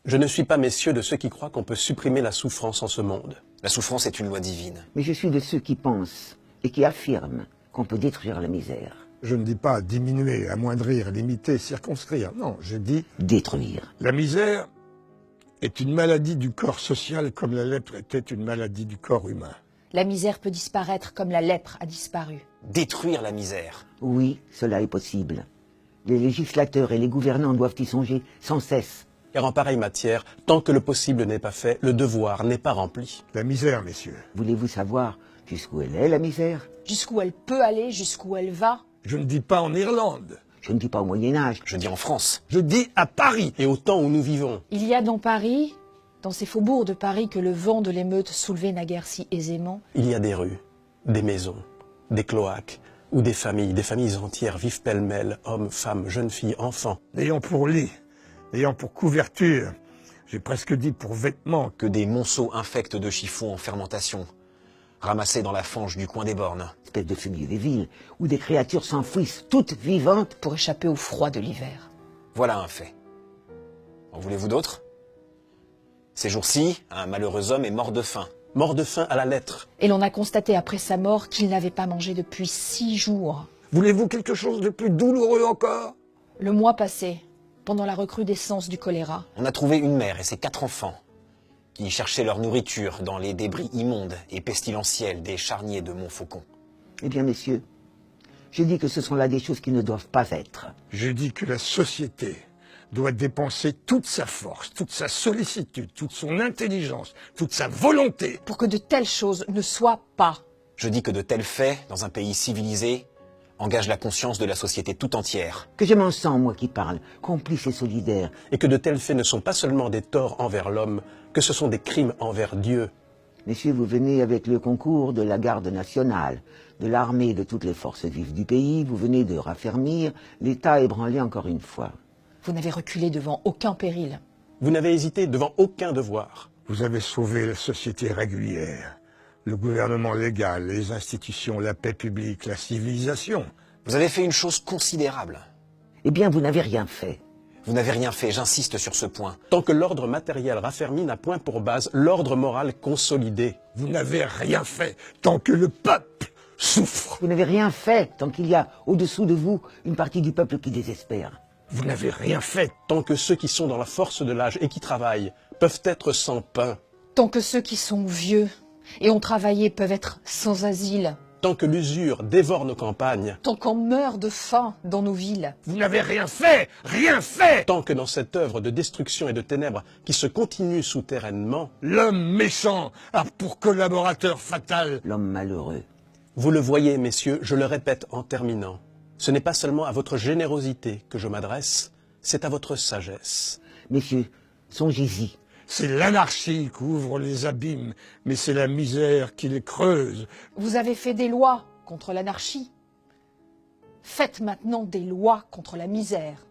Je ne suis pas, messieurs, de ceux qui croient qu'on peut supprimer la souffrance en ce monde. La souffrance est une loi divine. Mais je suis de ceux qui pensent et qui affirment qu'on peut détruire la misère. Je ne dis pas diminuer, amoindrir, limiter, circonscrire. Non, je dis... Détruire. La misère est une maladie du corps social comme la lèpre était une maladie du corps humain. La misère peut disparaître comme la lèpre a disparu. Détruire la misère. Oui, cela est possible. Les législateurs et les gouvernants doivent y songer sans cesse. Car en pareille matière, tant que le possible n'est pas fait, le devoir n'est pas rempli. La misère, messieurs. Voulez-vous savoir jusqu'où elle est, la misère? Jusqu'où elle peut aller, jusqu'où elle va. Je ne dis pas en Irlande. Je ne dis pas au Moyen-Âge. Je dis en France. Je dis à Paris. Et au temps où nous vivons, Il y a dans Paris, dans ces faubourgs de Paris que le vent de l'émeute soulevait naguère si aisément, il y a des rues, des maisons, des cloaques, où des familles entières vivent pêle-mêle, hommes, femmes, jeunes filles, enfants. Ayant pour lit, ayant pour couverture, j'ai presque dit pour vêtements, Que des monceaux infects de chiffons en fermentation, ramassés dans la fange du coin des bornes. Espèce de fumier des villes, où des créatures s'enfouissent toutes vivantes. pour échapper au froid de l'hiver. Voilà un fait. En voulez-vous d'autres? Ces jours-ci, un malheureux homme est mort de faim. Mort de faim à la lettre. Et l'on a constaté après sa mort qu'il n'avait pas mangé depuis 6 jours. voulez-vous quelque chose de plus douloureux encore? Le mois passé, pendant la recrudescence du choléra, On a trouvé une mère et ses 4 enfants qui cherchaient leur nourriture dans les débris immondes et pestilentiels des charniers de Montfaucon. Eh bien, messieurs, je dis que ce sont là des choses qui ne doivent pas être. Je dis que la société doit dépenser toute sa force, toute sa sollicitude, toute son intelligence, toute sa volonté. pour que de telles choses ne soient pas. Je dis que de tels faits, dans un pays civilisé, engagent la conscience de la société tout entière. Que je m'en sens, moi qui parle, complice et solidaire. Et que de tels faits ne sont pas seulement des torts envers l'homme, que ce sont des crimes envers Dieu. Messieurs, vous venez avec le concours de la garde nationale, de l'armée et de toutes les forces vives du pays, vous venez de raffermir l'État ébranlé encore une fois. Vous n'avez reculé devant aucun péril. Vous n'avez hésité devant aucun devoir. Vous avez sauvé la société régulière, le gouvernement légal, les institutions, la paix publique, la civilisation. Vous avez fait une chose considérable. Eh bien, vous n'avez rien fait. Vous n'avez rien fait, j'insiste sur ce point. Tant que l'ordre matériel raffermi n'a point pour base l'ordre moral consolidé. Vous n'avez rien fait tant que le peuple souffre. Vous n'avez rien fait tant qu'il y a au-dessous de vous une partie du peuple qui désespère. Vous n'avez rien fait. Tant que ceux qui sont dans la force de l'âge et qui travaillent peuvent être sans pain. Tant que ceux qui sont vieux et ont travaillé peuvent être sans asile. Tant que l'usure dévore nos campagnes. Tant qu'on meurt de faim dans nos villes. Vous n'avez rien fait. Rien fait. Tant que dans cette œuvre de destruction et de ténèbres qui se continue souterrainement, L'homme méchant a pour collaborateur fatal. L'homme malheureux. vous le voyez, messieurs, je le répète en terminant, ce n'est pas seulement à votre générosité que je m'adresse, c'est à votre sagesse. Messieurs, songez-y. C'est l'anarchie qui ouvre les abîmes, mais c'est la misère qui les creuse. Vous avez fait des lois contre l'anarchie. Faites maintenant des lois contre la misère.